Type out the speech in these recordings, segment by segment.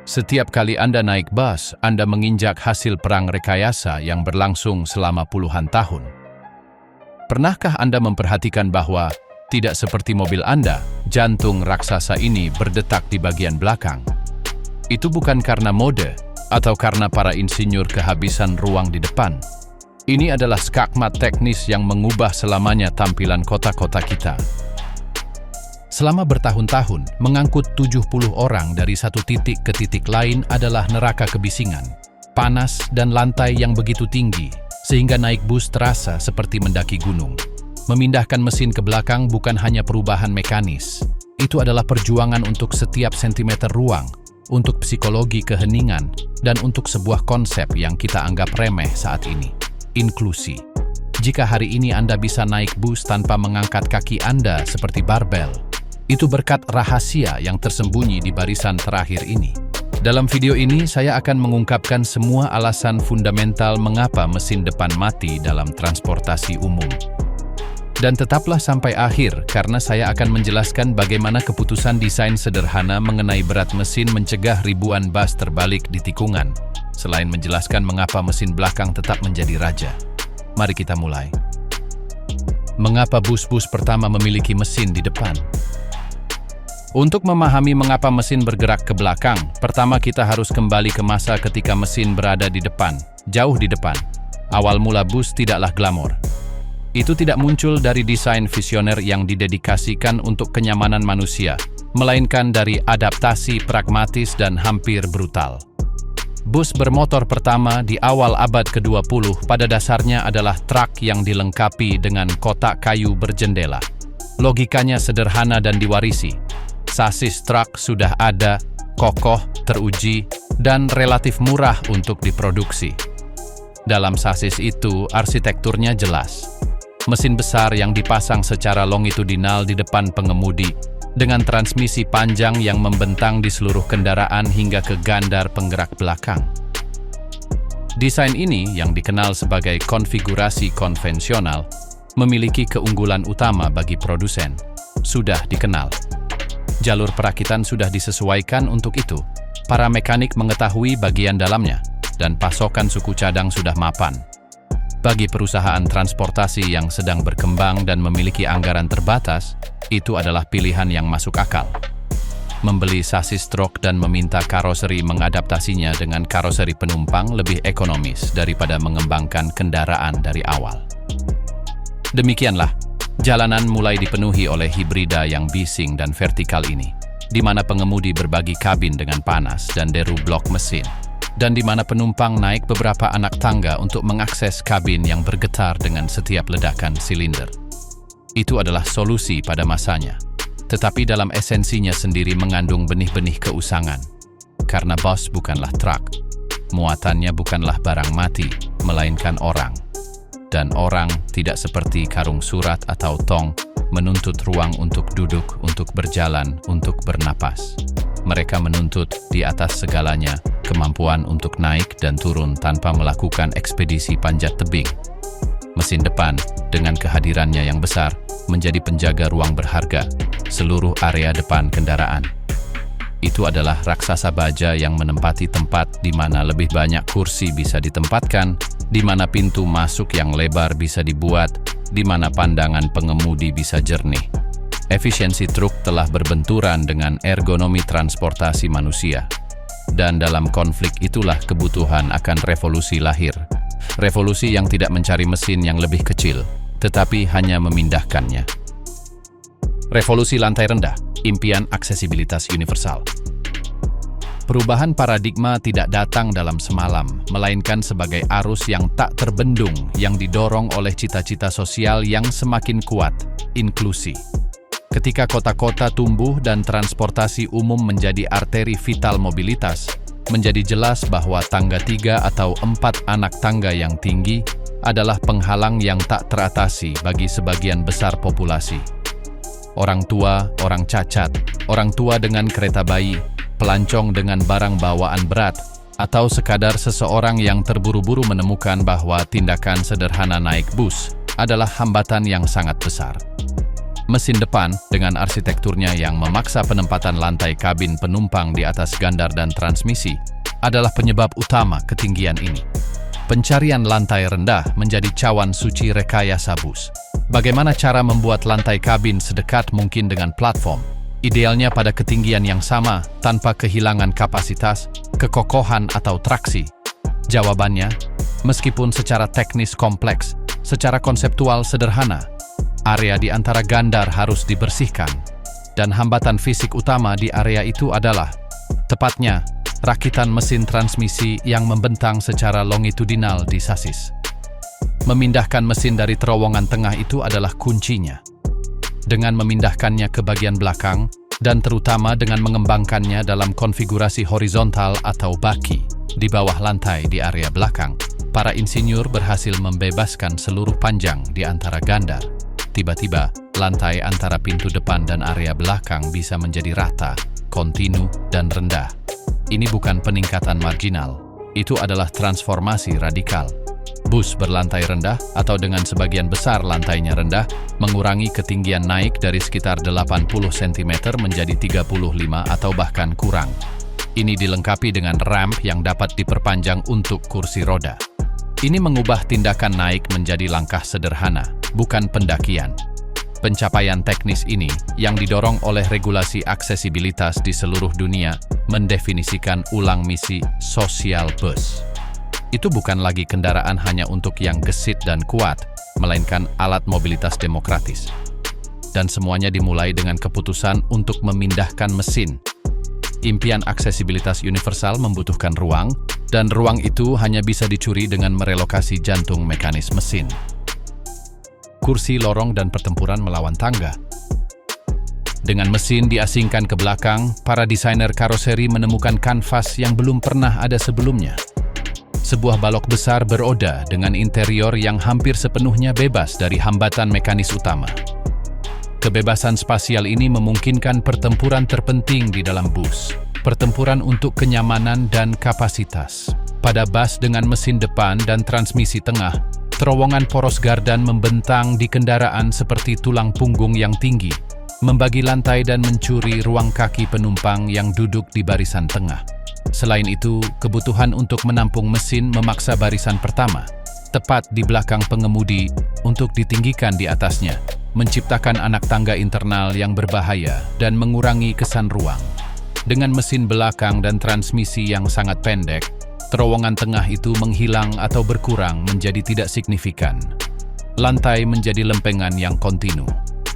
Setiap kali Anda naik bus, Anda menginjak hasil perang rekayasa yang berlangsung selama puluhan tahun. Pernahkah Anda memperhatikan bahwa tidak seperti mobil Anda, jantung raksasa ini berdetak di bagian belakang? Itu bukan karena mode atau karena para insinyur kehabisan ruang di depan. Ini adalah skakmat teknis yang mengubah selamanya tampilan kota-kota kita. Selama bertahun-tahun, mengangkut 70 orang dari satu titik ke titik lain adalah neraka kebisingan, panas dan lantai yang begitu tinggi, sehingga naik bus terasa seperti mendaki gunung. Memindahkan mesin ke belakang bukan hanya perubahan mekanis, itu adalah perjuangan untuk setiap sentimeter ruang, untuk psikologi keheningan, dan untuk sebuah konsep yang kita anggap remeh saat ini, inklusi. Jika hari ini Anda bisa naik bus tanpa mengangkat kaki Anda seperti barbel, itu berkat rahasia yang tersembunyi di barisan terakhir ini. Dalam video ini, saya akan mengungkapkan semua alasan fundamental mengapa mesin depan mati dalam transportasi umum. Dan tetaplah sampai akhir, karena saya akan menjelaskan bagaimana keputusan desain sederhana mengenai berat mesin mencegah ribuan bus terbalik di tikungan, selain menjelaskan mengapa mesin belakang tetap menjadi raja. Mari kita mulai. Mengapa bus-bus pertama memiliki mesin di depan? Untuk memahami mengapa mesin bergerak ke belakang, pertama kita harus kembali ke masa ketika mesin berada di depan, jauh di depan. Awal mula bus tidaklah glamor. Itu tidak muncul dari desain visioner yang didedikasikan untuk kenyamanan manusia, melainkan dari adaptasi pragmatis dan hampir brutal. Bus bermotor pertama di awal abad ke-20 pada dasarnya adalah truk yang dilengkapi dengan kotak kayu berjendela. Logikanya sederhana dan diwarisi. Sasis truk sudah ada, kokoh, teruji, dan relatif murah untuk diproduksi. Dalam sasis itu, arsitekturnya jelas. Mesin besar yang dipasang secara longitudinal di depan pengemudi, dengan transmisi panjang yang membentang di seluruh kendaraan hingga ke gandar penggerak belakang. Desain ini, yang dikenal sebagai konfigurasi konvensional, memiliki keunggulan utama bagi produsen. Sudah dikenal. Jalur perakitan sudah disesuaikan untuk itu. Para mekanik mengetahui bagian dalamnya, dan pasokan suku cadang sudah mapan. Bagi perusahaan transportasi yang sedang berkembang dan memiliki anggaran terbatas, itu adalah pilihan yang masuk akal. Membeli sasis truk dan meminta karoseri mengadaptasinya dengan karoseri penumpang lebih ekonomis daripada mengembangkan kendaraan dari awal. Demikianlah, jalanan mulai dipenuhi oleh hibrida yang bising dan vertikal ini, di mana pengemudi berbagi kabin dengan panas dan deru blok mesin, dan di mana penumpang naik beberapa anak tangga untuk mengakses kabin yang bergetar dengan setiap ledakan silinder. Itu adalah solusi pada masanya, tetapi dalam esensinya sendiri mengandung benih-benih keusangan. Karena bus bukanlah truk, muatannya bukanlah barang mati, melainkan orang. Dan orang tidak seperti karung surat atau tong, menuntut ruang untuk duduk, untuk berjalan, untuk bernapas. Mereka menuntut di atas segalanya kemampuan untuk naik dan turun tanpa melakukan ekspedisi panjat tebing. Mesin depan, dengan kehadirannya yang besar, menjadi penjaga ruang berharga, seluruh area depan kendaraan. Itu adalah raksasa baja yang menempati tempat di mana lebih banyak kursi bisa ditempatkan, di mana pintu masuk yang lebar bisa dibuat, di mana pandangan pengemudi bisa jernih. Efisiensi truk telah berbenturan dengan ergonomi transportasi manusia. Dan dalam konflik itulah kebutuhan akan revolusi lahir. Revolusi yang tidak mencari mesin yang lebih kecil, tetapi hanya memindahkannya. Revolusi lantai rendah, impian aksesibilitas universal. Perubahan paradigma tidak datang dalam semalam, melainkan sebagai arus yang tak terbendung yang didorong oleh cita-cita sosial yang semakin kuat, inklusi. Ketika kota-kota tumbuh dan transportasi umum menjadi arteri vital mobilitas, menjadi jelas bahwa tangga 3 atau 4 anak tangga yang tinggi adalah penghalang yang tak teratasi bagi sebagian besar populasi. Orang tua, orang cacat, orang tua dengan kereta bayi, pelancong dengan barang bawaan berat, atau sekadar seseorang yang terburu-buru menemukan bahwa tindakan sederhana naik bus adalah hambatan yang sangat besar. Mesin depan dengan arsitekturnya yang memaksa penempatan lantai kabin penumpang di atas gandar dan transmisi adalah penyebab utama ketinggian ini. Pencarian lantai rendah menjadi cawan suci rekayasa bus. Bagaimana cara membuat lantai kabin sedekat mungkin dengan platform? Idealnya pada ketinggian yang sama tanpa kehilangan kapasitas, kekokohan atau traksi. Jawabannya, meskipun secara teknis kompleks, secara konseptual sederhana, area di antara gandar harus dibersihkan, dan hambatan fisik utama di area itu adalah, tepatnya, rakitan mesin transmisi yang membentang secara longitudinal di sasis. Memindahkan mesin dari terowongan tengah itu adalah kuncinya. Dengan memindahkannya ke bagian belakang, dan terutama dengan mengembangkannya dalam konfigurasi horizontal atau baki di bawah lantai di area belakang, para insinyur berhasil membebaskan seluruh panjang di antara gandar. Tiba-tiba, lantai antara pintu depan dan area belakang bisa menjadi rata, kontinu, dan rendah. Ini bukan peningkatan marginal, itu adalah transformasi radikal. Bus berlantai rendah atau dengan sebagian besar lantainya rendah mengurangi ketinggian naik dari sekitar 80 cm menjadi 35 atau bahkan kurang. Ini dilengkapi dengan ramp yang dapat diperpanjang untuk kursi roda. Ini mengubah tindakan naik menjadi langkah sederhana, bukan pendakian. Pencapaian teknis ini, yang didorong oleh regulasi aksesibilitas di seluruh dunia, mendefinisikan ulang misi sosial bus. Itu bukan lagi kendaraan hanya untuk yang gesit dan kuat, melainkan alat mobilitas demokratis. Dan semuanya dimulai dengan keputusan untuk memindahkan mesin. Impian aksesibilitas universal membutuhkan ruang, dan ruang itu hanya bisa dicuri dengan merelokasi jantung mekanis mesin. Kursi lorong dan pertempuran melawan tangga. Dengan mesin diasingkan ke belakang, para desainer karoseri menemukan kanvas yang belum pernah ada sebelumnya. Sebuah balok besar beroda dengan interior yang hampir sepenuhnya bebas dari hambatan mekanis utama. Kebebasan spasial ini memungkinkan pertempuran terpenting di dalam bus. Pertempuran untuk kenyamanan dan kapasitas. Pada bus dengan mesin depan dan transmisi tengah, terowongan poros gardan membentang di kendaraan seperti tulang punggung yang tinggi, membagi lantai dan mencuri ruang kaki penumpang yang duduk di barisan tengah. Selain itu, kebutuhan untuk menampung mesin memaksa barisan pertama, tepat di belakang pengemudi, untuk ditinggikan di atasnya, menciptakan anak tangga internal yang berbahaya dan mengurangi kesan ruang. Dengan mesin belakang dan transmisi yang sangat pendek, terowongan tengah itu menghilang atau berkurang menjadi tidak signifikan. Lantai menjadi lempengan yang kontinu.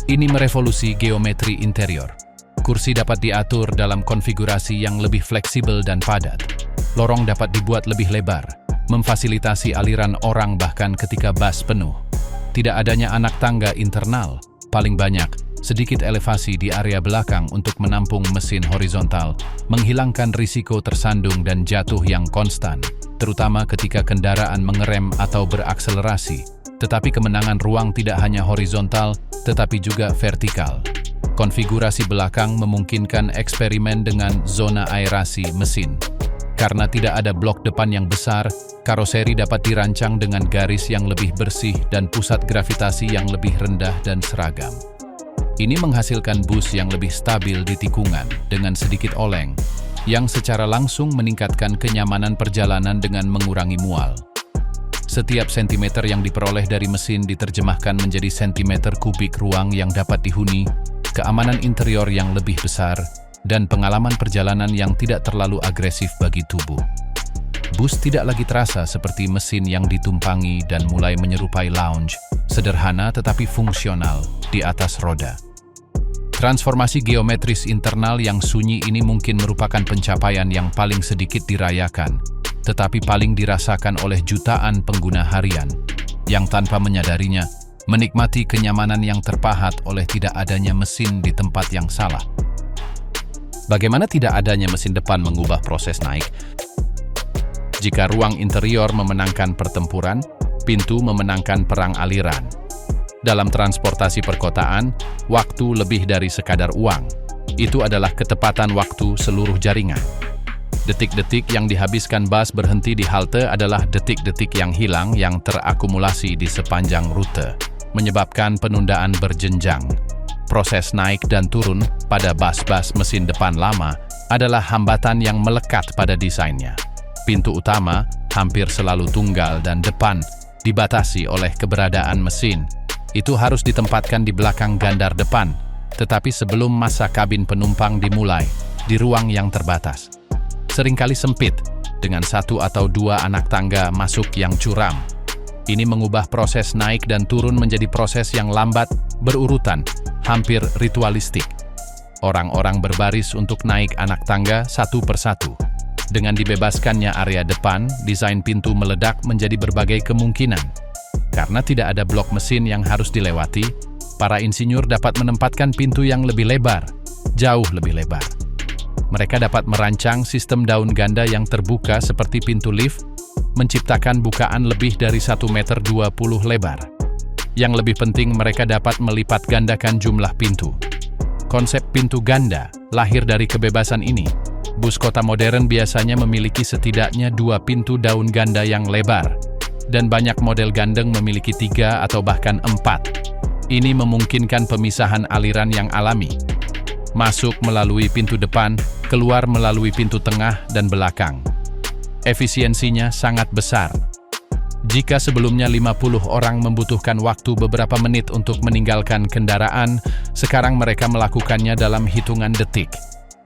Ini merevolusi geometri interior. Kursi dapat diatur dalam konfigurasi yang lebih fleksibel dan padat. Lorong dapat dibuat lebih lebar, memfasilitasi aliran orang bahkan ketika bus penuh. Tidak adanya anak tangga internal, paling banyak sedikit elevasi di area belakang untuk menampung mesin horizontal, menghilangkan risiko tersandung dan jatuh yang konstan, terutama ketika kendaraan mengerem atau berakselerasi. Tetapi kemenangan ruang tidak hanya horizontal, tetapi juga vertikal. Konfigurasi belakang memungkinkan eksperimen dengan zona aerasi mesin. Karena tidak ada blok depan yang besar, karoseri dapat dirancang dengan garis yang lebih bersih dan pusat gravitasi yang lebih rendah dan seragam. Ini menghasilkan bus yang lebih stabil di tikungan dengan sedikit oleng, yang secara langsung meningkatkan kenyamanan perjalanan dengan mengurangi mual. Setiap sentimeter yang diperoleh dari mesin diterjemahkan menjadi sentimeter kubik ruang yang dapat dihuni, keamanan interior yang lebih besar, dan pengalaman perjalanan yang tidak terlalu agresif bagi tubuh. Bus tidak lagi terasa seperti mesin yang ditumpangi dan mulai menyerupai lounge, sederhana tetapi fungsional, di atas roda. Transformasi geometris internal yang sunyi ini mungkin merupakan pencapaian yang paling sedikit dirayakan, tetapi paling dirasakan oleh jutaan pengguna harian, yang tanpa menyadarinya, menikmati kenyamanan yang terpahat oleh tidak adanya mesin di tempat yang salah. Bagaimana tidak adanya mesin depan mengubah proses naik? Jika ruang interior memenangkan pertempuran, pintu memenangkan perang aliran. Dalam transportasi perkotaan, waktu lebih dari sekadar uang. Itu adalah ketepatan waktu seluruh jaringan. Detik-detik yang dihabiskan bus berhenti di halte adalah detik-detik yang hilang yang terakumulasi di sepanjang rute, menyebabkan penundaan berjenjang. Proses naik dan turun pada bas-bas mesin depan lama adalah hambatan yang melekat pada desainnya. Pintu utama hampir selalu tunggal dan depan dibatasi oleh keberadaan mesin. Itu harus ditempatkan di belakang gandar depan, tetapi sebelum masa kabin penumpang dimulai, di ruang yang terbatas. Seringkali sempit, dengan 1 atau 2 anak tangga masuk yang curam. Ini mengubah proses naik dan turun menjadi proses yang lambat, berurutan, hampir ritualistik. Orang-orang berbaris untuk naik anak tangga satu persatu. Dengan dibebaskannya area depan, desain pintu meledak menjadi berbagai kemungkinan. Karena tidak ada blok mesin yang harus dilewati, para insinyur dapat menempatkan pintu yang lebih lebar, jauh lebih lebar. Mereka dapat merancang sistem daun ganda yang terbuka seperti pintu lift, menciptakan bukaan lebih dari 1,20 meter lebar. Yang lebih penting, mereka dapat melipat gandakan jumlah pintu. Konsep pintu ganda lahir dari kebebasan ini. Bus kota modern biasanya memiliki setidaknya 2 pintu daun ganda yang lebar, dan banyak model gandeng memiliki 3 atau bahkan 4. Ini memungkinkan pemisahan aliran yang alami. Masuk melalui pintu depan, keluar melalui pintu tengah dan belakang. Efisiensinya sangat besar. Jika sebelumnya 50 orang membutuhkan waktu beberapa menit untuk meninggalkan kendaraan, sekarang mereka melakukannya dalam hitungan detik.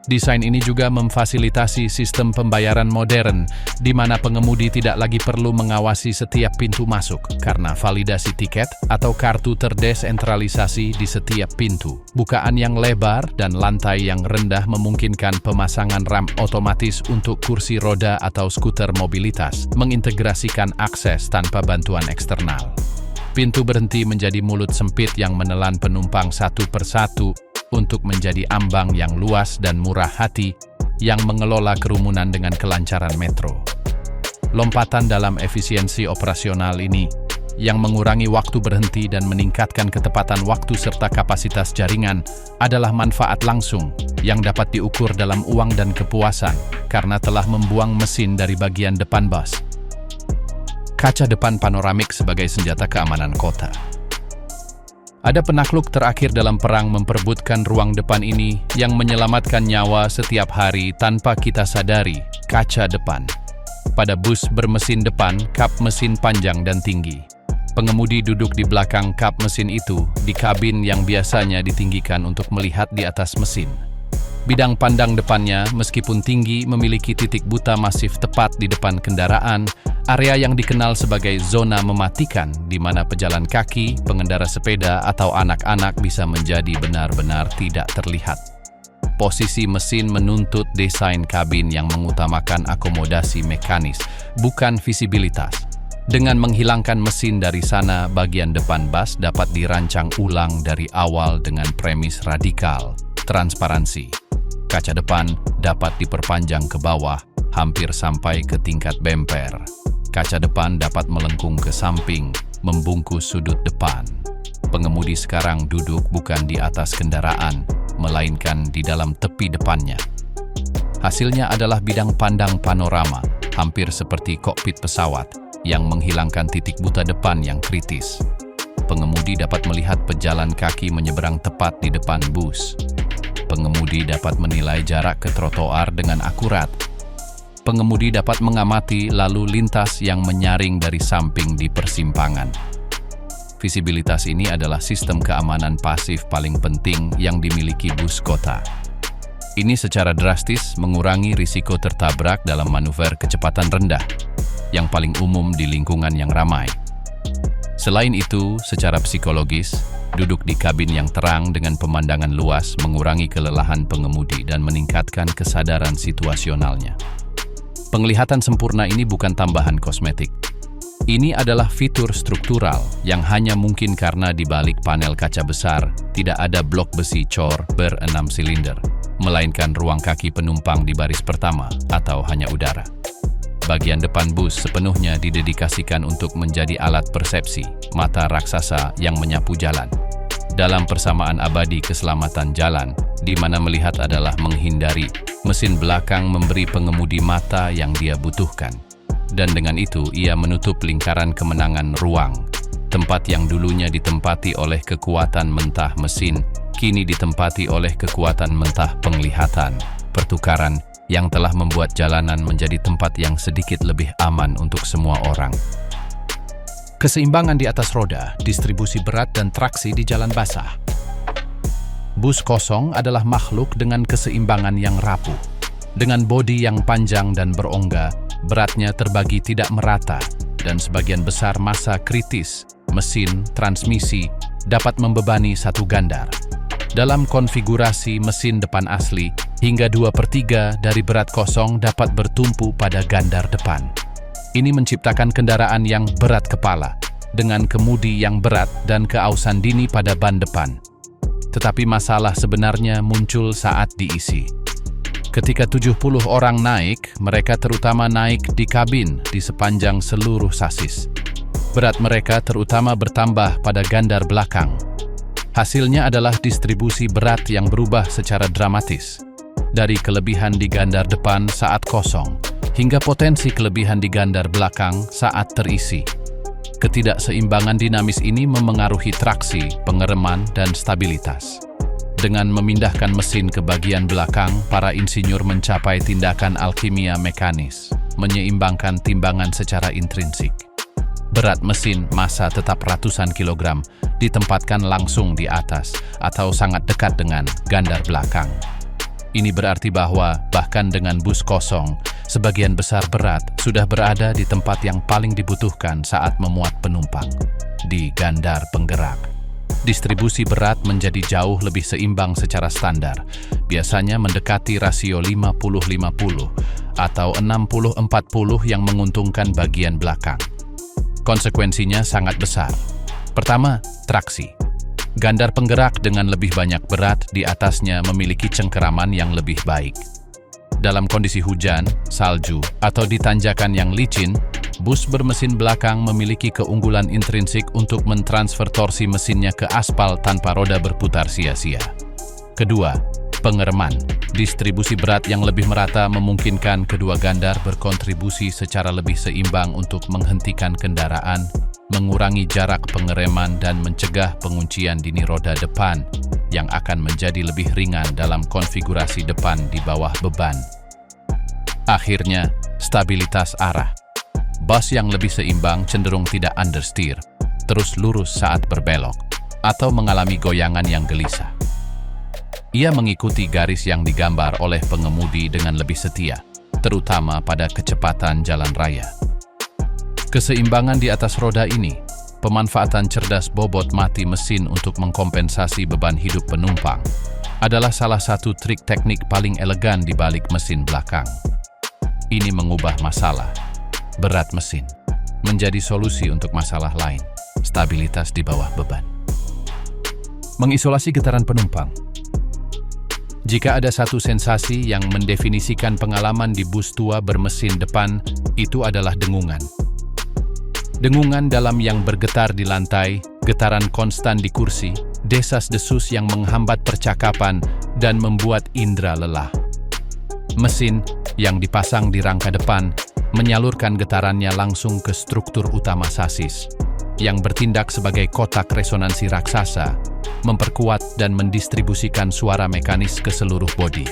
Desain ini juga memfasilitasi sistem pembayaran modern, di mana pengemudi tidak lagi perlu mengawasi setiap pintu masuk, karena validasi tiket atau kartu terdesentralisasi di setiap pintu. Bukaan yang lebar dan lantai yang rendah memungkinkan pemasangan ramp otomatis untuk kursi roda atau skuter mobilitas, mengintegrasikan akses tanpa bantuan eksternal. Pintu berhenti menjadi mulut sempit yang menelan penumpang satu persatu, untuk menjadi ambang yang luas dan murah hati yang mengelola kerumunan dengan kelancaran metro. Lompatan dalam efisiensi operasional ini, yang mengurangi waktu berhenti dan meningkatkan ketepatan waktu serta kapasitas jaringan, adalah manfaat langsung yang dapat diukur dalam uang dan kepuasan karena telah membuang mesin dari bagian depan bus. Kaca depan panoramik sebagai senjata keamanan kota. Ada penakluk terakhir dalam perang memperebutkan ruang depan ini yang menyelamatkan nyawa setiap hari tanpa kita sadari, kaca depan. Pada bus bermesin depan, kap mesin panjang dan tinggi. Pengemudi duduk di belakang kap mesin itu, di kabin yang biasanya ditinggikan untuk melihat di atas mesin. Bidang pandang depannya, meskipun tinggi, memiliki titik buta masif tepat di depan kendaraan, area yang dikenal sebagai zona mematikan, di mana pejalan kaki, pengendara sepeda, atau anak-anak bisa menjadi benar-benar tidak terlihat. Posisi mesin menuntut desain kabin yang mengutamakan akomodasi mekanis, bukan visibilitas. Dengan menghilangkan mesin dari sana, bagian depan bus dapat dirancang ulang dari awal dengan premis radikal, transparansi. Kaca depan dapat diperpanjang ke bawah, hampir sampai ke tingkat bemper. Kaca depan dapat melengkung ke samping, membungkus sudut depan. Pengemudi sekarang duduk bukan di atas kendaraan, melainkan di dalam tepi depannya. Hasilnya adalah bidang pandang panorama, hampir seperti kokpit pesawat, yang menghilangkan titik buta depan yang kritis. Pengemudi dapat melihat pejalan kaki menyeberang tepat di depan bus. Pengemudi dapat menilai jarak ke trotoar dengan akurat. Pengemudi dapat mengamati lalu lintas yang menyaring dari samping di persimpangan. Visibilitas ini adalah sistem keamanan pasif paling penting yang dimiliki bus kota. Ini secara drastis mengurangi risiko tertabrak dalam manuver kecepatan rendah, yang paling umum di lingkungan yang ramai. Selain itu, secara psikologis, duduk di kabin yang terang dengan pemandangan luas mengurangi kelelahan pengemudi dan meningkatkan kesadaran situasionalnya. Penglihatan sempurna ini bukan tambahan kosmetik. Ini adalah fitur struktural yang hanya mungkin karena di balik panel kaca besar tidak ada blok besi cor ber-6 silinder, melainkan ruang kaki penumpang di baris pertama atau hanya udara. Bagian depan bus sepenuhnya didedikasikan untuk menjadi alat persepsi, mata raksasa yang menyapu jalan. Dalam persamaan abadi keselamatan jalan, di mana melihat adalah menghindari, mesin belakang memberi pengemudi mata yang dia butuhkan. Dan dengan itu ia menutup lingkaran kemenangan ruang. Tempat yang dulunya ditempati oleh kekuatan mentah mesin, kini ditempati oleh kekuatan mentah penglihatan, pertukaran yang telah membuat jalanan menjadi tempat yang sedikit lebih aman untuk semua orang. Keseimbangan di atas roda, distribusi berat dan traksi di jalan basah. Bus kosong adalah makhluk dengan keseimbangan yang rapuh. Dengan bodi yang panjang dan berongga, beratnya terbagi tidak merata, dan sebagian besar massa kritis, mesin, transmisi, dapat membebani satu gandar. Dalam konfigurasi mesin depan asli, hingga 2/3 dari berat kosong dapat bertumpu pada gandar depan. Ini menciptakan kendaraan yang berat kepala, dengan kemudi yang berat dan keausan dini pada ban depan. Tetapi masalah sebenarnya muncul saat diisi. Ketika 70 orang naik, mereka terutama naik di kabin di sepanjang seluruh sasis. Berat mereka terutama bertambah pada gandar belakang. Hasilnya adalah distribusi berat yang berubah secara dramatis. Dari kelebihan di gandar depan saat kosong, hingga potensi kelebihan di gandar belakang saat terisi. Ketidakseimbangan dinamis ini memengaruhi traksi, pengereman, dan stabilitas. Dengan memindahkan mesin ke bagian belakang, para insinyur mencapai tindakan alkimia mekanis, menyeimbangkan timbangan secara intrinsik. Berat mesin, massa tetap ratusan kilogram, ditempatkan langsung di atas atau sangat dekat dengan gandar belakang. Ini berarti bahwa, bahkan dengan bus kosong, sebagian besar berat sudah berada di tempat yang paling dibutuhkan saat memuat penumpang, di gandar penggerak. Distribusi berat menjadi jauh lebih seimbang secara standar, biasanya mendekati rasio 50-50 atau 60-40 yang menguntungkan bagian belakang. Konsekuensinya sangat besar. Pertama, traksi. Gandar penggerak dengan lebih banyak berat di atasnya memiliki cengkeraman yang lebih baik. Dalam kondisi hujan, salju, atau di tanjakan yang licin, bus bermesin belakang memiliki keunggulan intrinsik untuk mentransfer torsi mesinnya ke aspal tanpa roda berputar sia-sia. Kedua, pengereman. Distribusi berat yang lebih merata memungkinkan kedua gandar berkontribusi secara lebih seimbang untuk menghentikan kendaraan, mengurangi jarak pengereman, dan mencegah penguncian dini roda depan yang akan menjadi lebih ringan dalam konfigurasi depan di bawah beban. Akhirnya, stabilitas arah. Bus yang lebih seimbang cenderung tidak understeer, terus lurus saat berbelok, atau mengalami goyangan yang gelisah. Ia mengikuti garis yang digambar oleh pengemudi dengan lebih setia, terutama pada kecepatan jalan raya. Keseimbangan di atas roda ini, pemanfaatan cerdas bobot mati mesin untuk mengkompensasi beban hidup penumpang, adalah salah satu trik teknik paling elegan di balik mesin belakang. Ini mengubah masalah berat mesin menjadi solusi untuk masalah lain, stabilitas di bawah beban. Mengisolasi getaran penumpang. Jika ada satu sensasi yang mendefinisikan pengalaman di bus tua bermesin depan, itu adalah dengungan. Dengungan dalam yang bergetar di lantai, getaran konstan di kursi, desas-desus yang menghambat percakapan dan membuat indera lelah. Mesin yang dipasang di rangka depan menyalurkan getarannya langsung ke struktur utama sasis, yang bertindak sebagai kotak resonansi raksasa, memperkuat dan mendistribusikan suara mekanis ke seluruh bodi.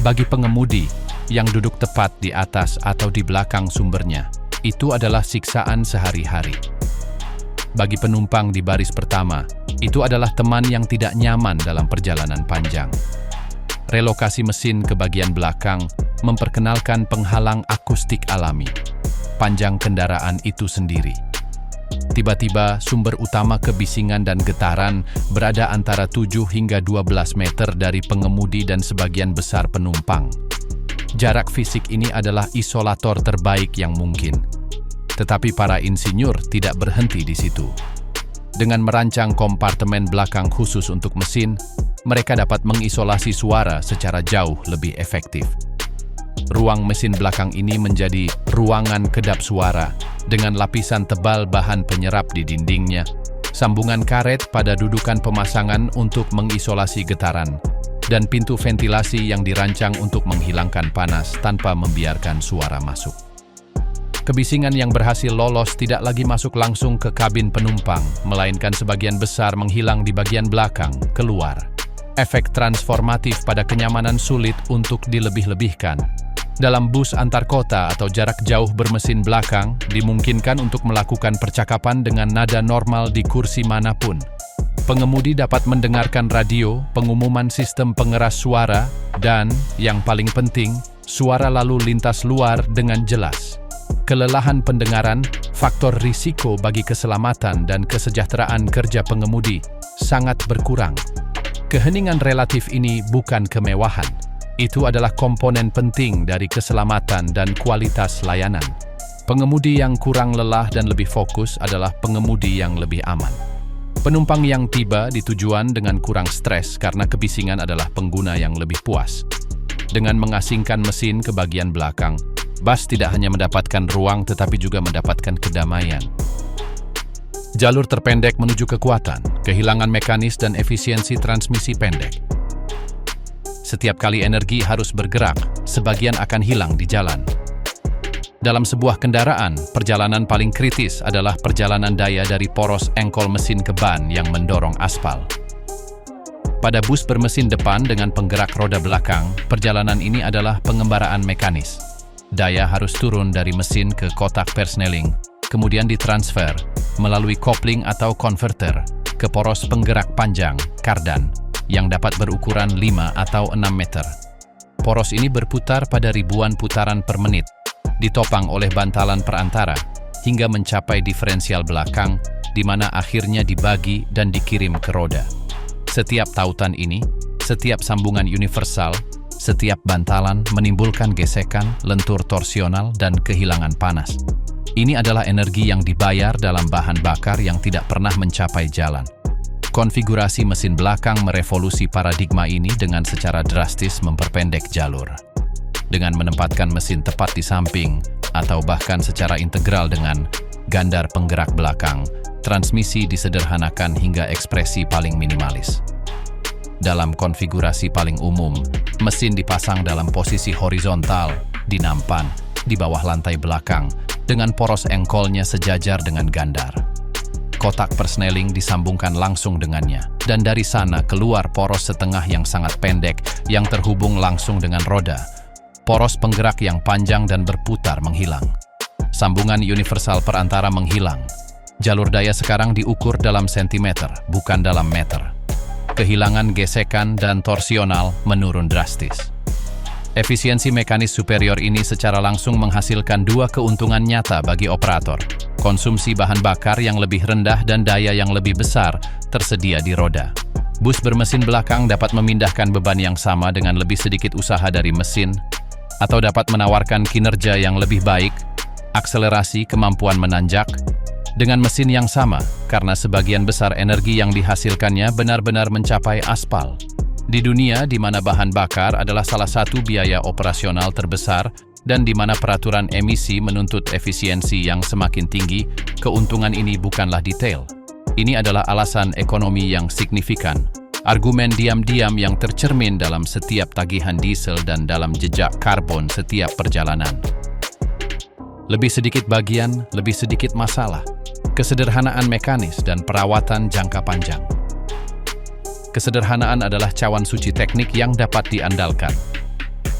Bagi pengemudi yang duduk tepat di atas atau di belakang sumbernya, itu adalah siksaan sehari-hari. Bagi penumpang di baris pertama, itu adalah teman yang tidak nyaman dalam perjalanan panjang. Relokasi mesin ke bagian belakang memperkenalkan penghalang akustik alami, panjang kendaraan itu sendiri. Tiba-tiba, sumber utama kebisingan dan getaran berada antara 7 hingga 12 meter dari pengemudi dan sebagian besar penumpang. Jarak fisik ini adalah isolator terbaik yang mungkin. Tetapi para insinyur tidak berhenti di situ. Dengan merancang kompartemen belakang khusus untuk mesin, mereka dapat mengisolasi suara secara jauh lebih efektif. Ruang mesin belakang ini menjadi ruangan kedap suara dengan lapisan tebal bahan penyerap di dindingnya, sambungan karet pada dudukan pemasangan untuk mengisolasi getaran, dan pintu ventilasi yang dirancang untuk menghilangkan panas tanpa membiarkan suara masuk. Kebisingan yang berhasil lolos tidak lagi masuk langsung ke kabin penumpang, melainkan sebagian besar menghilang di bagian belakang, keluar. Efek transformatif pada kenyamanan sulit untuk dilebih-lebihkan. Dalam bus antar kota atau jarak jauh bermesin belakang, dimungkinkan untuk melakukan percakapan dengan nada normal di kursi manapun. Pengemudi dapat mendengarkan radio, pengumuman sistem pengeras suara, dan, yang paling penting, suara lalu lintas luar dengan jelas. Kelelahan pendengaran, faktor risiko bagi keselamatan dan kesejahteraan kerja pengemudi, sangat berkurang. Keheningan relatif ini bukan kemewahan. Itu adalah komponen penting dari keselamatan dan kualitas layanan. Pengemudi yang kurang lelah dan lebih fokus adalah pengemudi yang lebih aman. Penumpang yang tiba di tujuan dengan kurang stres karena kebisingan adalah pengguna yang lebih puas. Dengan mengasingkan mesin ke bagian belakang, bus tidak hanya mendapatkan ruang tetapi juga mendapatkan kedamaian. Jalur terpendek menuju kekuatan, kehilangan mekanis dan efisiensi transmisi pendek. Setiap kali energi harus bergerak, sebagian akan hilang di jalan. Dalam sebuah kendaraan, perjalanan paling kritis adalah perjalanan daya dari poros engkol mesin ke ban yang mendorong aspal. Pada bus bermesin depan dengan penggerak roda belakang, perjalanan ini adalah pengembaraan mekanis. Daya harus turun dari mesin ke kotak persneling, kemudian ditransfer melalui kopling atau konverter ke poros penggerak panjang, kardan, yang dapat berukuran 5 atau 6 meter. Poros ini berputar pada ribuan putaran per menit, ditopang oleh bantalan perantara, hingga mencapai diferensial belakang, di mana akhirnya dibagi dan dikirim ke roda. Setiap tautan ini, setiap sambungan universal, setiap bantalan menimbulkan gesekan, lentur torsional, dan kehilangan panas. Ini adalah energi yang dibayar dalam bahan bakar yang tidak pernah mencapai jalan. Konfigurasi mesin belakang merevolusi paradigma ini dengan secara drastis memperpendek jalur. Dengan menempatkan mesin tepat di samping, atau bahkan secara integral dengan gandar penggerak belakang, transmisi disederhanakan hingga ekspresi paling minimalis. Dalam konfigurasi paling umum, mesin dipasang dalam posisi horizontal, di nampan, di bawah lantai belakang, dengan poros engkolnya sejajar dengan gandar. Kotak persneling disambungkan langsung dengannya, dan dari sana keluar poros setengah yang sangat pendek yang terhubung langsung dengan roda. Poros penggerak yang panjang dan berputar menghilang. Sambungan universal perantara menghilang. Jalur daya sekarang diukur dalam sentimeter, bukan dalam meter. Kehilangan gesekan dan torsional menurun drastis. Efisiensi mekanis superior ini secara langsung menghasilkan dua keuntungan nyata bagi operator. Konsumsi bahan bakar yang lebih rendah dan daya yang lebih besar tersedia di roda. Bus bermesin belakang dapat memindahkan beban yang sama dengan lebih sedikit usaha dari mesin, atau dapat menawarkan kinerja yang lebih baik, akselerasi, kemampuan menanjak, dengan mesin yang sama, karena sebagian besar energi yang dihasilkannya benar-benar mencapai aspal. Di dunia di mana bahan bakar adalah salah satu biaya operasional terbesar dan di mana peraturan emisi menuntut efisiensi yang semakin tinggi, keuntungan ini bukanlah detail. Ini adalah alasan ekonomi yang signifikan, argumen diam-diam yang tercermin dalam setiap tagihan diesel dan dalam jejak karbon setiap perjalanan. Lebih sedikit bagian, lebih sedikit masalah. Kesederhanaan mekanis dan perawatan jangka panjang. Kesederhanaan adalah cawan suci teknik yang dapat diandalkan.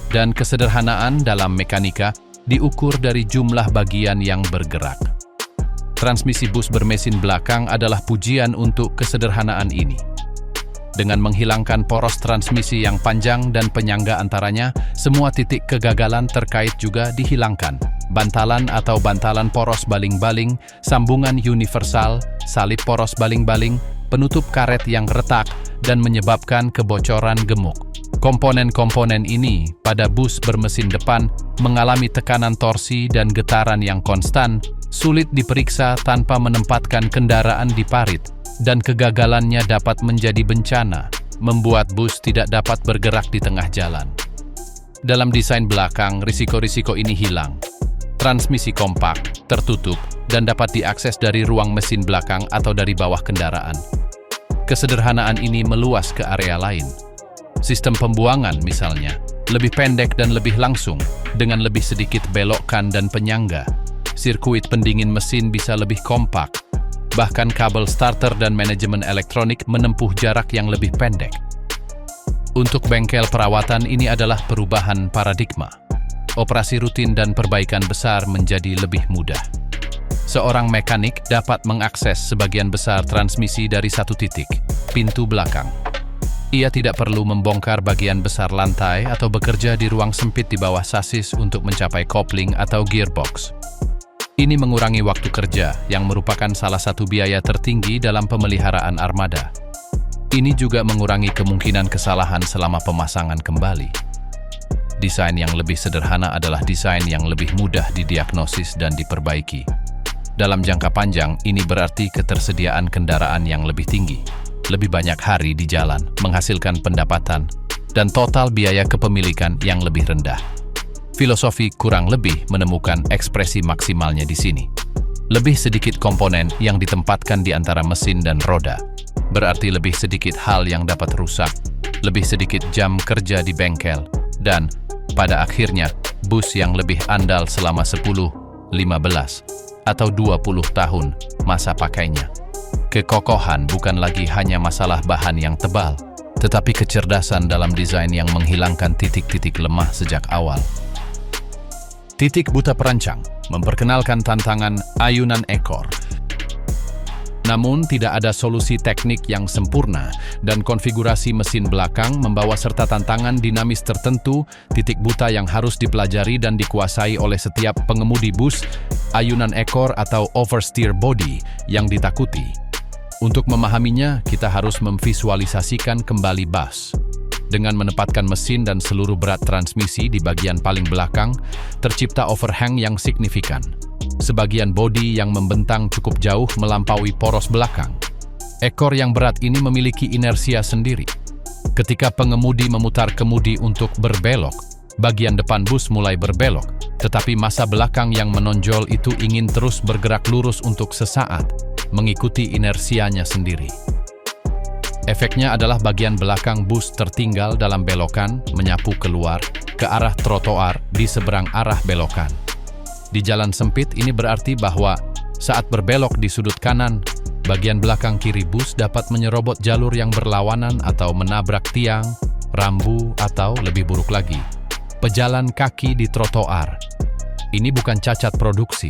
Dan kesederhanaan dalam mekanika diukur dari jumlah bagian yang bergerak. Transmisi bus bermesin belakang adalah pujian untuk kesederhanaan ini. Dengan menghilangkan poros transmisi yang panjang dan penyangga antaranya, semua titik kegagalan terkait juga dihilangkan. Bantalan atau bantalan poros baling-baling, sambungan universal, salib poros baling-baling, penutup karet yang retak, dan menyebabkan kebocoran gemuk. Komponen-komponen ini pada bus bermesin depan mengalami tekanan torsi dan getaran yang konstan, sulit diperiksa tanpa menempatkan kendaraan di parit, dan kegagalannya dapat menjadi bencana, membuat bus tidak dapat bergerak di tengah jalan. Dalam desain belakang, risiko-risiko ini hilang. Transmisi kompak, tertutup, dan dapat diakses dari ruang mesin belakang atau dari bawah kendaraan. Kesederhanaan ini meluas ke area lain. Sistem pembuangan misalnya, lebih pendek dan lebih langsung, dengan lebih sedikit belokan dan penyangga. Sirkuit pendingin mesin bisa lebih kompak. Bahkan kabel starter dan manajemen elektronik menempuh jarak yang lebih pendek. Untuk bengkel perawatan ini adalah perubahan paradigma. Operasi rutin dan perbaikan besar menjadi lebih mudah. Seorang mekanik dapat mengakses sebagian besar transmisi dari satu titik, pintu belakang. Ia tidak perlu membongkar bagian besar lantai atau bekerja di ruang sempit di bawah sasis untuk mencapai kopling atau gearbox. Ini mengurangi waktu kerja yang merupakan salah satu biaya tertinggi dalam pemeliharaan armada. Ini juga mengurangi kemungkinan kesalahan selama pemasangan kembali. Desain yang lebih sederhana adalah desain yang lebih mudah didiagnosis dan diperbaiki. Dalam jangka panjang, ini berarti ketersediaan kendaraan yang lebih tinggi. Lebih banyak hari di jalan, menghasilkan pendapatan, dan total biaya kepemilikan yang lebih rendah. Filosofi kurang lebih menemukan ekspresi maksimalnya di sini. Lebih sedikit komponen yang ditempatkan di antara mesin dan roda, berarti lebih sedikit hal yang dapat rusak, lebih sedikit jam kerja di bengkel, dan pada akhirnya bus yang lebih andal selama 10, 15, atau 20 tahun masa pakainya. Kekokohan bukan lagi hanya masalah bahan yang tebal, tetapi kecerdasan dalam desain yang menghilangkan titik-titik lemah sejak awal. Titik buta perancang memperkenalkan tantangan ayunan ekor. Namun tidak ada solusi teknik yang sempurna dan konfigurasi mesin belakang membawa serta tantangan dinamis tertentu, titik buta yang harus dipelajari dan dikuasai oleh setiap pengemudi bus, ayunan ekor atau oversteer body yang ditakuti. Untuk memahaminya, kita harus memvisualisasikan kembali bus. Dengan menempatkan mesin dan seluruh berat transmisi di bagian paling belakang, tercipta overhang yang signifikan. Sebagian bodi yang membentang cukup jauh melampaui poros belakang. Ekor yang berat ini memiliki inersia sendiri. Ketika pengemudi memutar kemudi untuk berbelok, bagian depan bus mulai berbelok, tetapi massa belakang yang menonjol itu ingin terus bergerak lurus untuk sesaat, mengikuti inersianya sendiri. Efeknya adalah bagian belakang bus tertinggal dalam belokan, menyapu keluar ke arah trotoar di seberang arah belokan. Di jalan sempit ini berarti bahwa saat berbelok di sudut kanan, bagian belakang kiri bus dapat menyerobot jalur yang berlawanan atau menabrak tiang, rambu, atau lebih buruk lagi, pejalan kaki di trotoar. Ini bukan cacat produksi.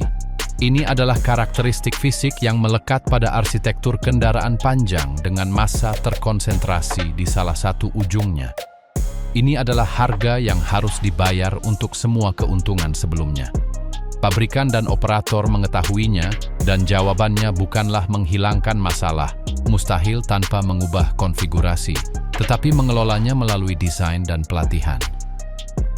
Ini adalah karakteristik fisik yang melekat pada arsitektur kendaraan panjang dengan massa terkonsentrasi di salah satu ujungnya. Ini adalah harga yang harus dibayar untuk semua keuntungan sebelumnya. Pabrikan dan operator mengetahuinya, dan jawabannya bukanlah menghilangkan masalah, mustahil tanpa mengubah konfigurasi, tetapi mengelolanya melalui desain dan pelatihan.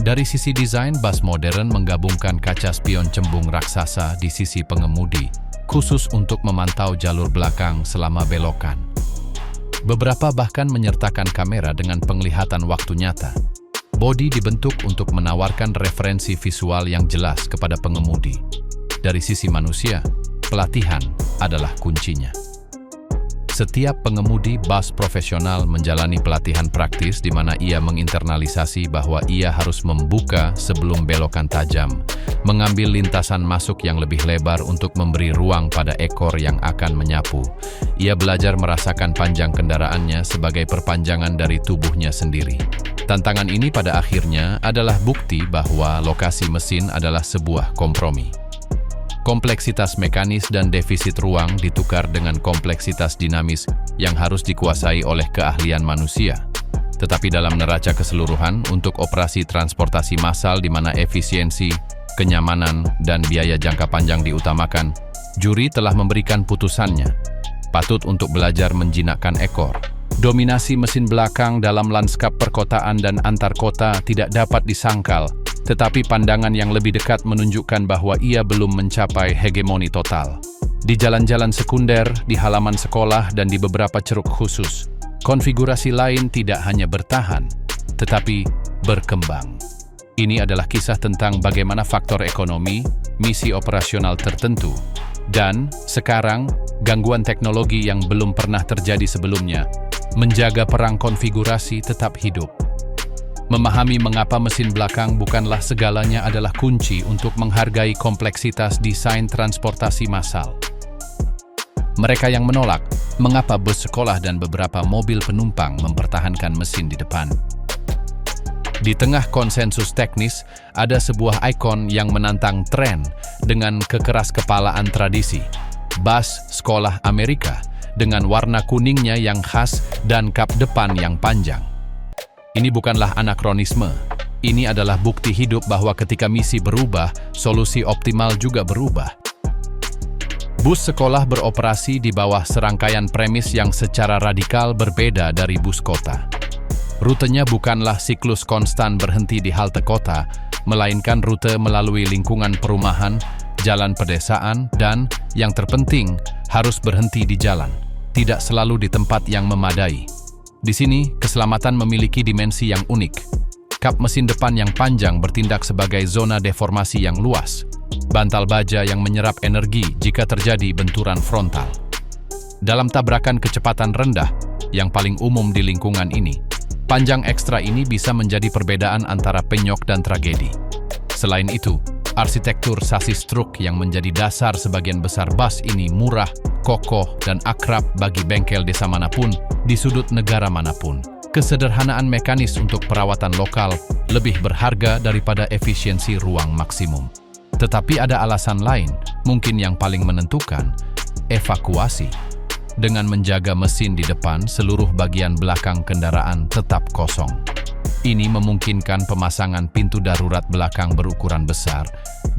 Dari sisi desain, bus modern menggabungkan kaca spion cembung raksasa di sisi pengemudi, khusus untuk memantau jalur belakang selama belokan. Beberapa bahkan menyertakan kamera dengan penglihatan waktu nyata. Bodi dibentuk untuk menawarkan referensi visual yang jelas kepada pengemudi. Dari sisi manusia, pelatihan adalah kuncinya. Setiap pengemudi bus profesional menjalani pelatihan praktis di mana ia menginternalisasi bahwa ia harus membuka sebelum belokan tajam, mengambil lintasan masuk yang lebih lebar untuk memberi ruang pada ekor yang akan menyapu. Ia belajar merasakan panjang kendaraannya sebagai perpanjangan dari tubuhnya sendiri. Tantangan ini pada akhirnya adalah bukti bahwa lokasi mesin adalah sebuah kompromi. Kompleksitas mekanis dan defisit ruang ditukar dengan kompleksitas dinamis yang harus dikuasai oleh keahlian manusia. Tetapi dalam neraca keseluruhan, untuk operasi transportasi massal di mana efisiensi, kenyamanan, dan biaya jangka panjang diutamakan, juri telah memberikan putusannya. Patut untuk belajar menjinakkan ekor. Dominasi mesin belakang dalam lanskap perkotaan dan antar kota tidak dapat disangkal, tetapi pandangan yang lebih dekat menunjukkan bahwa ia belum mencapai hegemoni total. Di jalan-jalan sekunder, di halaman sekolah, dan di beberapa ceruk khusus, konfigurasi lain tidak hanya bertahan, tetapi berkembang. Ini adalah kisah tentang bagaimana faktor ekonomi, misi operasional tertentu, dan, sekarang, gangguan teknologi yang belum pernah terjadi sebelumnya, menjaga perang konfigurasi tetap hidup. Memahami mengapa mesin belakang bukanlah segalanya adalah kunci untuk menghargai kompleksitas desain transportasi massal. Mereka yang menolak mengapa bus sekolah dan beberapa mobil penumpang mempertahankan mesin di depan. Di tengah konsensus teknis, ada sebuah ikon yang menantang tren dengan kekeras-kepalaan tradisi. Bus sekolah Amerika dengan warna kuningnya yang khas dan kap depan yang panjang. Ini bukanlah anakronisme. Ini adalah bukti hidup bahwa ketika misi berubah, solusi optimal juga berubah. Bus sekolah beroperasi di bawah serangkaian premis yang secara radikal berbeda dari bus kota. Rutenya bukanlah siklus konstan berhenti di halte kota, melainkan rute melalui lingkungan perumahan, jalan pedesaan, dan, yang terpenting, harus berhenti di jalan, tidak selalu di tempat yang memadai. Di sini, keselamatan memiliki dimensi yang unik. Kap mesin depan yang panjang bertindak sebagai zona deformasi yang luas. Bantal baja yang menyerap energi jika terjadi benturan frontal. Dalam tabrakan kecepatan rendah, yang paling umum di lingkungan ini, panjang ekstra ini bisa menjadi perbedaan antara penyok dan tragedi. Selain itu, arsitektur sasis truk yang menjadi dasar sebagian besar bus ini murah, kokoh, dan akrab bagi bengkel desa manapun, di sudut negara manapun. Kesederhanaan mekanis untuk perawatan lokal lebih berharga daripada efisiensi ruang maksimum. Tetapi ada alasan lain, mungkin yang paling menentukan, evakuasi. Dengan menjaga mesin di depan, seluruh bagian belakang kendaraan tetap kosong. Ini memungkinkan pemasangan pintu darurat belakang berukuran besar,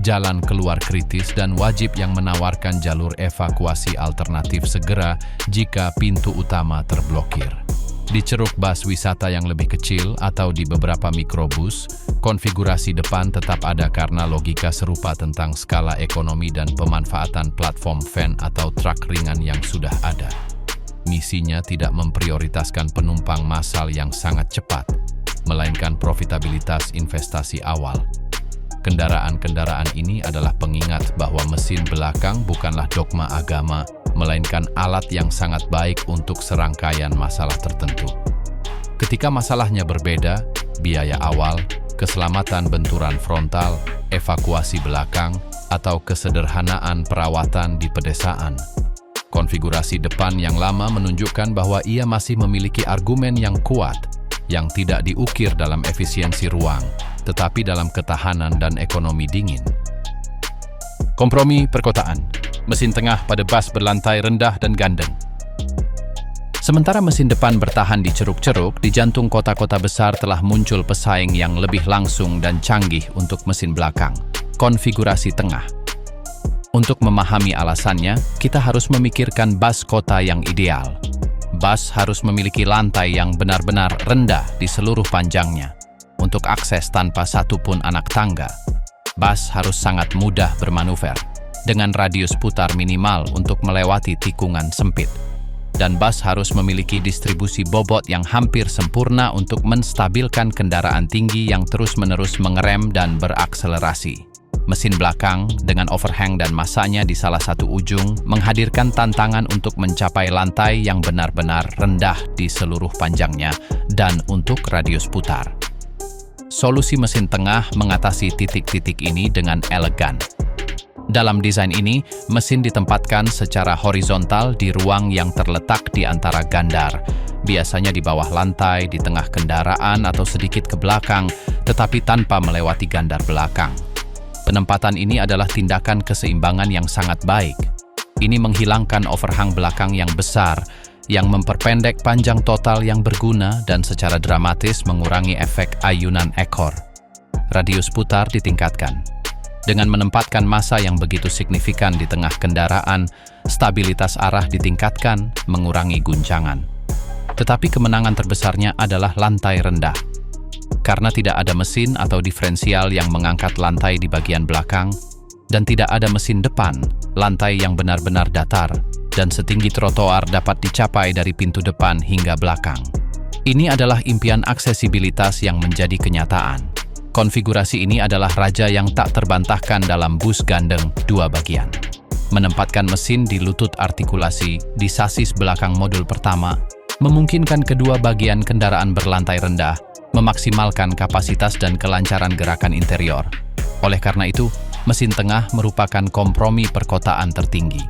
jalan keluar kritis, dan wajib yang menawarkan jalur evakuasi alternatif segera jika pintu utama terblokir. Di ceruk bus wisata yang lebih kecil atau di beberapa mikrobus, konfigurasi depan tetap ada karena logika serupa tentang skala ekonomi dan pemanfaatan platform van atau truk ringan yang sudah ada. Misinya tidak memprioritaskan penumpang massal yang sangat cepat, melainkan profitabilitas investasi awal. Kendaraan-kendaraan ini adalah pengingat bahwa mesin belakang bukanlah dogma agama, melainkan alat yang sangat baik untuk serangkaian masalah tertentu. Ketika masalahnya berbeda, biaya awal, keselamatan benturan frontal, evakuasi belakang, atau kesederhanaan perawatan di pedesaan, konfigurasi depan yang lama menunjukkan bahwa ia masih memiliki argumen yang kuat, yang tidak diukir dalam efisiensi ruang, tetapi dalam ketahanan dan ekonomi dingin. Kompromi perkotaan. Mesin tengah pada bus berlantai rendah dan gandeng. Sementara mesin depan bertahan di ceruk-ceruk, di jantung kota-kota besar telah muncul pesaing yang lebih langsung dan canggih untuk mesin belakang, konfigurasi tengah. Untuk memahami alasannya, kita harus memikirkan bus kota yang ideal. Bus harus memiliki lantai yang benar-benar rendah di seluruh panjangnya untuk akses tanpa satupun anak tangga. Bus harus sangat mudah bermanuver dengan radius putar minimal untuk melewati tikungan sempit. Dan bus harus memiliki distribusi bobot yang hampir sempurna untuk menstabilkan kendaraan tinggi yang terus-menerus mengerem dan berakselerasi. Mesin belakang dengan overhang dan masanya di salah satu ujung menghadirkan tantangan untuk mencapai lantai yang benar-benar rendah di seluruh panjangnya dan untuk radius putar. Solusi mesin tengah mengatasi titik-titik ini dengan elegan. Dalam desain ini, mesin ditempatkan secara horizontal di ruang yang terletak di antara gandar, biasanya di bawah lantai, di tengah kendaraan atau sedikit ke belakang, tetapi tanpa melewati gandar belakang. Penempatan ini adalah tindakan keseimbangan yang sangat baik. Ini menghilangkan overhang belakang yang besar, yang memperpendek panjang total yang berguna dan secara dramatis mengurangi efek ayunan ekor. Radius putar ditingkatkan. Dengan menempatkan massa yang begitu signifikan di tengah kendaraan, stabilitas arah ditingkatkan, mengurangi guncangan. Tetapi kemenangan terbesarnya adalah lantai rendah. Karena tidak ada mesin atau diferensial yang mengangkat lantai di bagian belakang, dan tidak ada mesin depan, lantai yang benar-benar datar, dan setinggi trotoar dapat dicapai dari pintu depan hingga belakang. Ini adalah impian aksesibilitas yang menjadi kenyataan. Konfigurasi ini adalah raja yang tak terbantahkan dalam bus gandeng dua bagian. Menempatkan mesin di lutut artikulasi di sasis belakang modul pertama, memungkinkan kedua bagian kendaraan berlantai rendah memaksimalkan kapasitas dan kelancaran gerakan interior. Oleh karena itu, mesin tengah merupakan kompromi perkotaan tertinggi.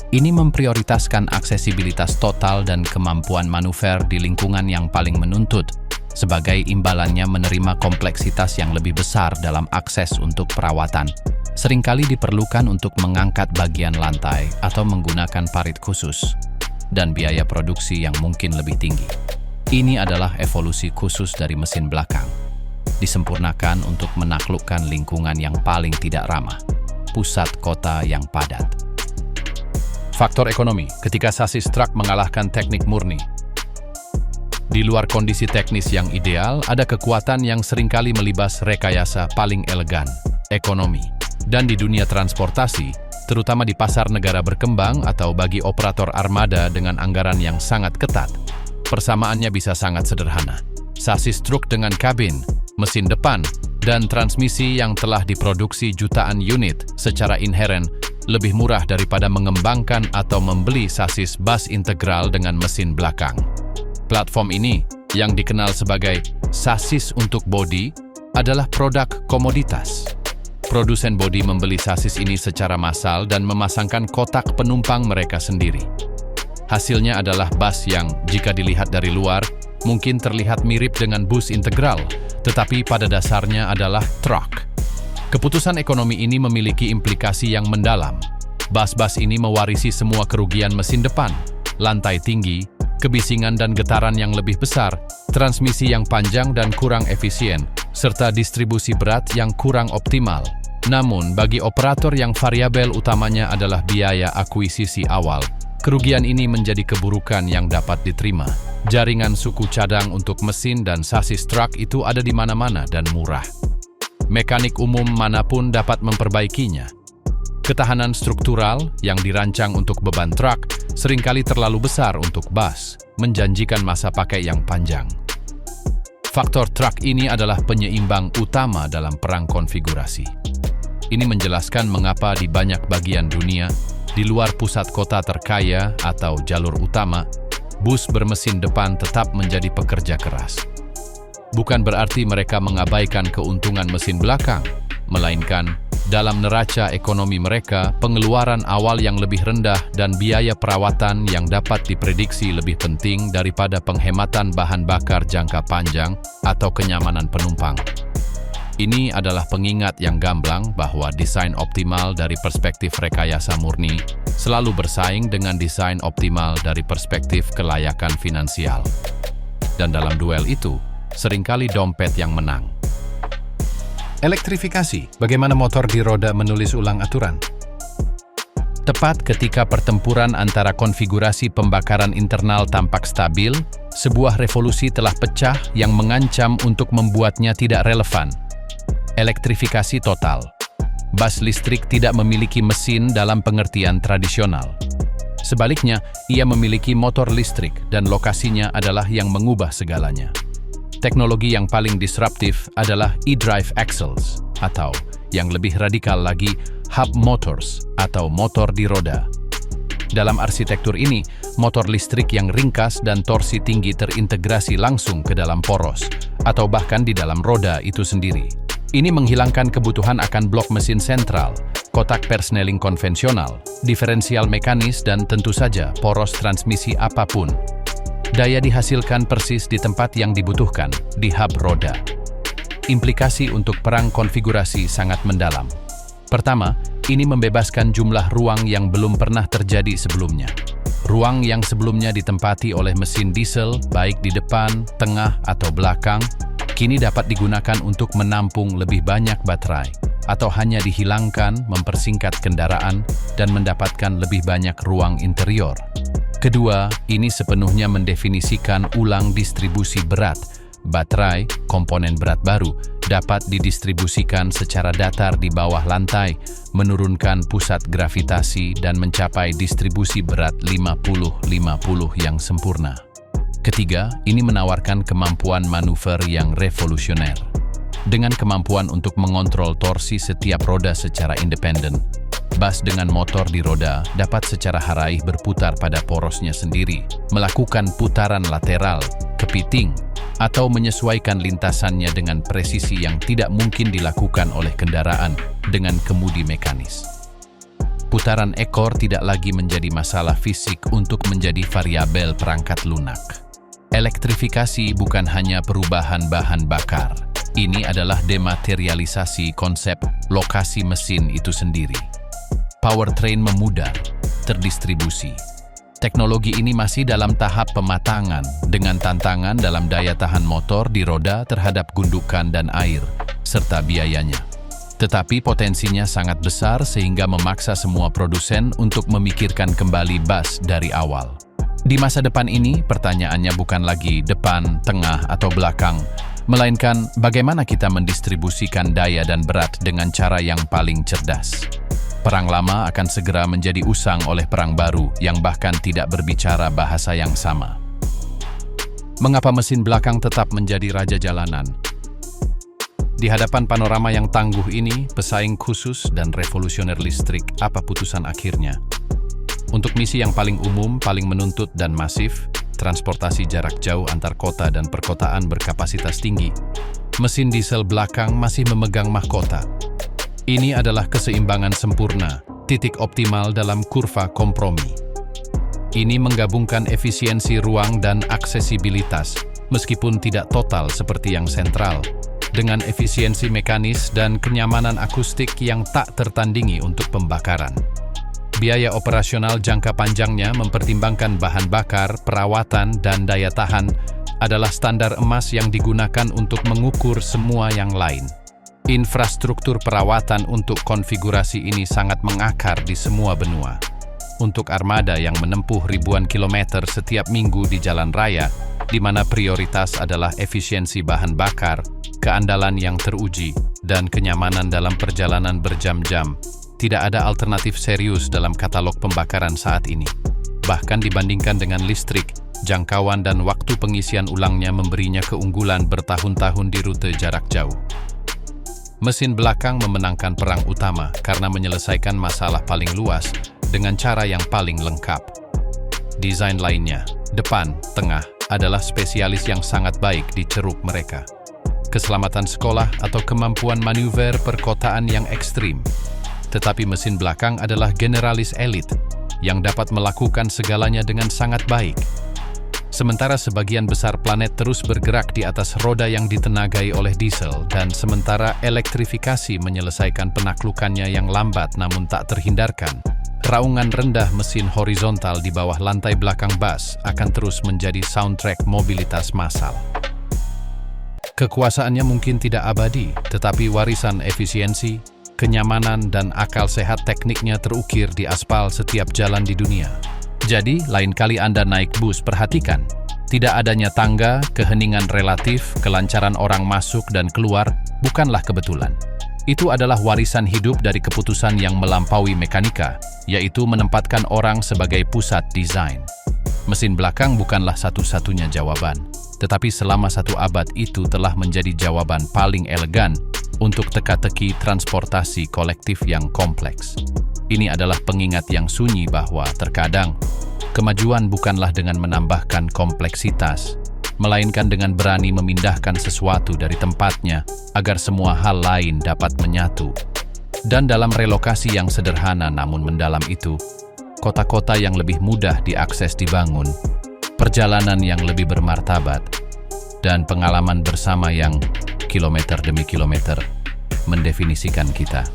Ini memprioritaskan aksesibilitas total dan kemampuan manuver di lingkungan yang paling menuntut, sebagai imbalannya menerima kompleksitas yang lebih besar dalam akses untuk perawatan. Seringkali diperlukan untuk mengangkat bagian lantai atau menggunakan parit khusus, dan biaya produksi yang mungkin lebih tinggi. Ini adalah evolusi khusus dari mesin belakang, disempurnakan untuk menaklukkan lingkungan yang paling tidak ramah, pusat kota yang padat. Faktor ekonomi, ketika sasis truk mengalahkan teknik murni. Di luar kondisi teknis yang ideal, ada kekuatan yang seringkali melibas rekayasa paling elegan, ekonomi. Dan di dunia transportasi, terutama di pasar negara berkembang atau bagi operator armada dengan anggaran yang sangat ketat, persamaannya bisa sangat sederhana. Sasis truk dengan kabin, mesin depan, dan transmisi yang telah diproduksi jutaan unit secara inheren lebih murah daripada mengembangkan atau membeli sasis bus integral dengan mesin belakang. Platform ini, yang dikenal sebagai sasis untuk bodi, adalah produk komoditas. Produsen bodi membeli sasis ini secara massal dan memasangkan kotak penumpang mereka sendiri. Hasilnya adalah bus yang, jika dilihat dari luar, mungkin terlihat mirip dengan bus integral, tetapi pada dasarnya adalah truk. Keputusan ekonomi ini memiliki implikasi yang mendalam. Bus-bus ini mewarisi semua kerugian mesin depan, lantai tinggi, kebisingan dan getaran yang lebih besar, transmisi yang panjang dan kurang efisien, serta distribusi berat yang kurang optimal. Namun, bagi operator yang variabel utamanya adalah biaya akuisisi awal, kerugian ini menjadi keburukan yang dapat diterima. Jaringan suku cadang untuk mesin dan sasis truk itu ada di mana-mana dan murah. Mekanik umum manapun dapat memperbaikinya. Ketahanan struktural yang dirancang untuk beban truk seringkali terlalu besar untuk bus, menjanjikan masa pakai yang panjang. Faktor truk ini adalah penyeimbang utama dalam perang konfigurasi. Ini menjelaskan mengapa di banyak bagian dunia, di luar pusat kota terkaya atau jalur utama, bus bermesin depan tetap menjadi pekerja keras. Bukan berarti mereka mengabaikan keuntungan mesin belakang, melainkan dalam neraca ekonomi mereka, pengeluaran awal yang lebih rendah dan biaya perawatan yang dapat diprediksi lebih penting daripada penghematan bahan bakar jangka panjang atau kenyamanan penumpang. Ini adalah pengingat yang gamblang bahwa desain optimal dari perspektif rekayasa murni selalu bersaing dengan desain optimal dari perspektif kelayakan finansial. Dan dalam duel itu, seringkali dompet yang menang. Elektrifikasi, bagaimana motor di roda menulis ulang aturan? Tepat ketika pertempuran antara konfigurasi pembakaran internal tampak stabil, sebuah revolusi telah pecah yang mengancam untuk membuatnya tidak relevan. Elektrifikasi total. Bus listrik tidak memiliki mesin dalam pengertian tradisional. Sebaliknya, ia memiliki motor listrik dan lokasinya adalah yang mengubah segalanya. Teknologi yang paling disruptif adalah e-drive axles, atau yang lebih radikal lagi, hub motors, atau motor di roda. Dalam arsitektur ini, motor listrik yang ringkas dan torsi tinggi terintegrasi langsung ke dalam poros, atau bahkan di dalam roda itu sendiri. Ini menghilangkan kebutuhan akan blok mesin sentral, kotak persneling konvensional, diferensial mekanis, dan tentu saja poros transmisi apapun. Daya dihasilkan persis di tempat yang dibutuhkan, di hub roda. Implikasi untuk perang konfigurasi sangat mendalam. Pertama, ini membebaskan jumlah ruang yang belum pernah terjadi sebelumnya. Ruang yang sebelumnya ditempati oleh mesin diesel, baik di depan, tengah, atau belakang, kini dapat digunakan untuk menampung lebih banyak baterai, atau hanya dihilangkan, mempersingkat kendaraan, dan mendapatkan lebih banyak ruang interior. Kedua, ini sepenuhnya mendefinisikan ulang distribusi berat. Baterai, komponen berat baru, dapat didistribusikan secara datar di bawah lantai, menurunkan pusat gravitasi dan mencapai distribusi berat 50-50 yang sempurna. Ketiga, ini menawarkan kemampuan manuver yang revolusioner. Dengan kemampuan untuk mengontrol torsi setiap roda secara independen, bus dengan motor di roda dapat secara haraih berputar pada porosnya sendiri, melakukan putaran lateral, kepiting, atau menyesuaikan lintasannya dengan presisi yang tidak mungkin dilakukan oleh kendaraan dengan kemudi mekanis. Putaran ekor tidak lagi menjadi masalah fisik untuk menjadi variabel perangkat lunak. Elektrifikasi bukan hanya perubahan bahan bakar. Ini adalah dematerialisasi konsep lokasi mesin itu sendiri. Powertrain memudar, terdistribusi. Teknologi ini masih dalam tahap pematangan dengan tantangan dalam daya tahan motor di roda terhadap gundukan dan air, serta biayanya. Tetapi potensinya sangat besar sehingga memaksa semua produsen untuk memikirkan kembali bus dari awal. Di masa depan ini, pertanyaannya bukan lagi depan, tengah, atau belakang, melainkan bagaimana kita mendistribusikan daya dan berat dengan cara yang paling cerdas. Perang lama akan segera menjadi usang oleh perang baru yang bahkan tidak berbicara bahasa yang sama. Mengapa mesin belakang tetap menjadi raja jalanan? Di hadapan panorama yang tangguh ini, pesaing khusus dan revolusioner listrik, apa putusan akhirnya? Untuk misi yang paling umum, paling menuntut dan masif, transportasi jarak jauh antar kota dan perkotaan berkapasitas tinggi, mesin diesel belakang masih memegang mahkota. Ini adalah keseimbangan sempurna, titik optimal dalam kurva kompromi. Ini menggabungkan efisiensi ruang dan aksesibilitas, meskipun tidak total seperti yang sentral, dengan efisiensi mekanis dan kenyamanan akustik yang tak tertandingi untuk pembakaran. Biaya operasional jangka panjangnya mempertimbangkan bahan bakar, perawatan, dan daya tahan adalah standar emas yang digunakan untuk mengukur semua yang lain. Infrastruktur perawatan untuk konfigurasi ini sangat mengakar di semua benua. Untuk armada yang menempuh ribuan kilometer setiap minggu di jalan raya, di mana prioritas adalah efisiensi bahan bakar, keandalan yang teruji, dan kenyamanan dalam perjalanan berjam-jam, tidak ada alternatif serius dalam katalog pembakaran saat ini. Bahkan dibandingkan dengan listrik, jangkauan dan waktu pengisian ulangnya memberinya keunggulan bertahun-tahun di rute jarak jauh. Mesin belakang memenangkan perang utama karena menyelesaikan masalah paling luas dengan cara yang paling lengkap. Desain lainnya, depan, tengah, adalah spesialis yang sangat baik di ceruk mereka. Keselamatan sekolah atau kemampuan manuver perkotaan yang ekstrim. Tetapi mesin belakang adalah generalis elit yang dapat melakukan segalanya dengan sangat baik. Sementara sebagian besar planet terus bergerak di atas roda yang ditenagai oleh diesel dan sementara elektrifikasi menyelesaikan penaklukannya yang lambat namun tak terhindarkan, raungan rendah mesin horizontal di bawah lantai belakang bus akan terus menjadi soundtrack mobilitas massal. Kekuasaannya mungkin tidak abadi, tetapi warisan efisiensi, kenyamanan, dan akal sehat tekniknya terukir di aspal setiap jalan di dunia. Jadi, lain kali Anda naik bus, perhatikan. Tidak adanya tangga, keheningan relatif, kelancaran orang masuk dan keluar, bukanlah kebetulan. Itu adalah warisan hidup dari keputusan yang melampaui mekanika, yaitu menempatkan orang sebagai pusat desain. Mesin belakang bukanlah satu-satunya jawaban, tetapi selama 1 abad itu telah menjadi jawaban paling elegan untuk teka-teki transportasi kolektif yang kompleks. Ini adalah pengingat yang sunyi bahwa terkadang kemajuan bukanlah dengan menambahkan kompleksitas, melainkan dengan berani memindahkan sesuatu dari tempatnya agar semua hal lain dapat menyatu. Dan dalam relokasi yang sederhana namun mendalam itu, kota-kota yang lebih mudah diakses dibangun, perjalanan yang lebih bermartabat, dan pengalaman bersama yang kilometer demi kilometer mendefinisikan kita.